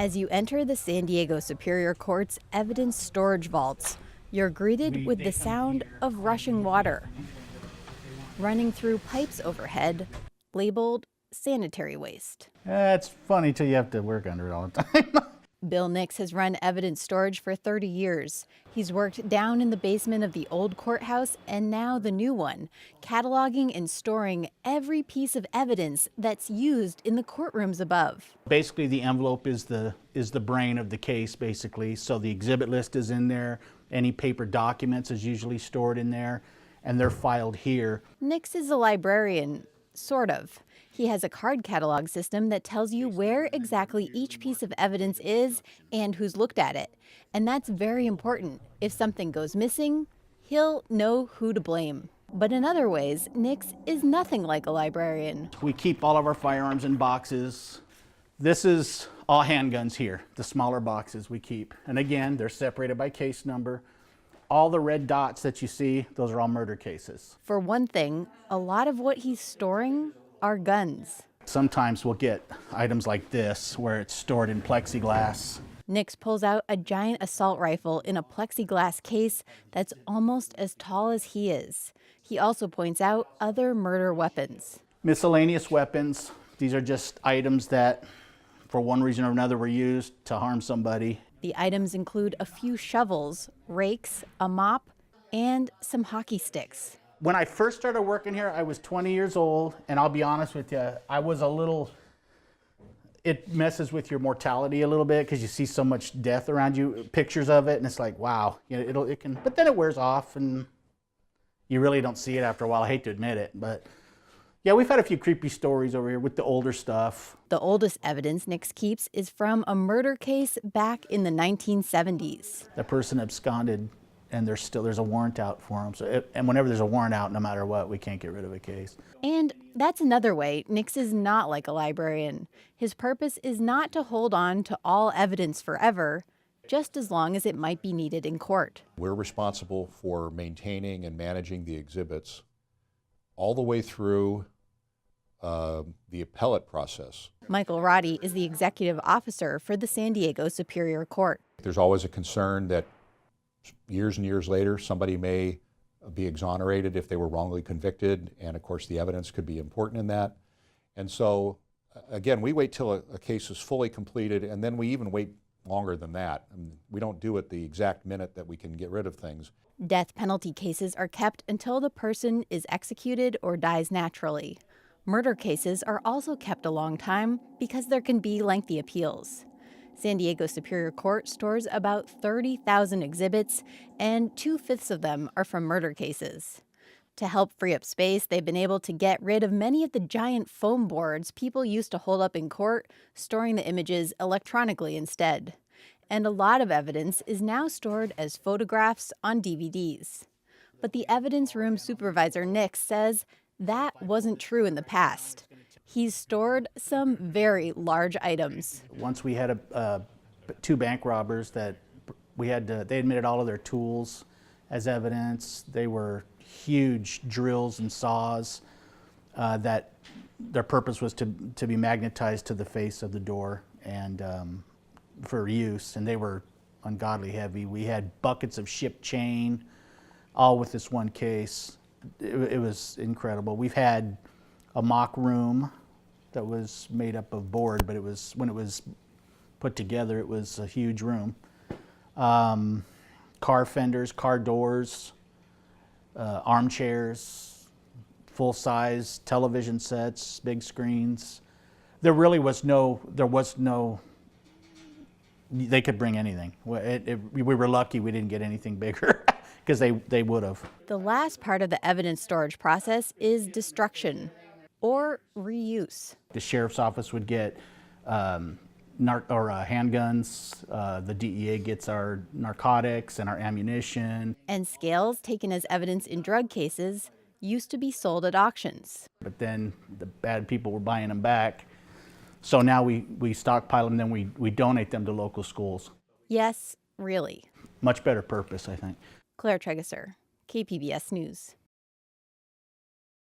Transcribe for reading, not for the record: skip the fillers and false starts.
As you enter the San Diego Superior Court's evidence storage vaults, you're greeted with the sound of rushing water running through pipes overhead labeled sanitary waste. It's funny till you have to work under it all the time. Bill Nix has run evidence storage for 30 years. He's worked down in the basement of the old courthouse and now the new one, cataloging and storing every piece of evidence that's used in the courtrooms above. Basically, the envelope is the brain of the case, basically. So the exhibit list is in there. Any paper documents is usually stored in there, and they're filed here. Nix is a librarian, sort of. He has a card catalog system that tells you where exactly each piece of evidence is and who's looked at it. And that's very important. If something goes missing, he'll know who to blame. But in other ways, Nix is nothing like a librarian. We keep all of our firearms in boxes. This is all handguns here, the smaller boxes we keep. And again, they're separated by case number. All the red dots that you see, those are all murder cases. For one thing, a lot of what he's storing are guns. Sometimes we'll get items like this where it's stored in plexiglass. Nix pulls out a giant assault rifle in a plexiglass case that's almost as tall as he is. He also points out other murder weapons. Miscellaneous weapons. These are just items that, for one reason or another, were used to harm somebody. The items include a few shovels, rakes, a mop, and some hockey sticks. When I first started working here, I was 20 years old, and I'll be honest with you, I was a little, it messes with your mortality a little bit because you see so much death around you, pictures of it, and it's like, wow, you know, it can, but then it wears off, and you really don't see it after a while. I hate to admit it, but yeah, we've had a few creepy stories over here with the older stuff. The oldest evidence Nix keeps is from a murder case back in the 1970s. The person absconded, and there's a warrant out for them. So and whenever there's a warrant out, no matter what, we can't get rid of a case. And that's another way Nix is not like a librarian. His purpose is not to hold on to all evidence forever, just as long as it might be needed in court. We're responsible for maintaining and managing the exhibits all the way through the appellate process. Michael Roddy is the executive officer for the San Diego Superior Court. There's always a concern that years and years later, somebody may be exonerated if they were wrongly convicted, and of course the evidence could be important in that. And so, again, we wait till a case is fully completed, and then we even wait longer than that. And we don't do it the exact minute that we can get rid of things. Death penalty cases are kept until the person is executed or dies naturally. Murder cases are also kept a long time because there can be lengthy appeals. San Diego Superior Court stores about 30,000 exhibits, and 2/5 of them are from murder cases. To help free up space, they've been able to get rid of many of the giant foam boards people used to hold up in court, storing the images electronically instead. And a lot of evidence is now stored as photographs on DVDs. But the evidence room supervisor, Nix, says that wasn't true in the past. He's stored some very large items. Once we had two bank robbers that they admitted all of their tools as evidence. They were huge drills and saws that their purpose was to be magnetized to the face of the door and for use, and they were ungodly heavy. We had buckets of ship chain, all with this one case. It was incredible. We've had a mock room that was made up of board, but when it was put together, it was a huge room. Car fenders, car doors, armchairs, full-size television sets, big screens. There was no, they could bring anything. We were lucky we didn't get anything bigger because they would have. The last part of the evidence storage process is destruction or reuse. The sheriff's office would get handguns. The DEA gets our narcotics and our ammunition. And scales taken as evidence in drug cases used to be sold at auctions. But then the bad people were buying them back. So now we stockpile them, then we donate them to local schools. Yes, really. Much better purpose, I think. Trageser, KPBS News.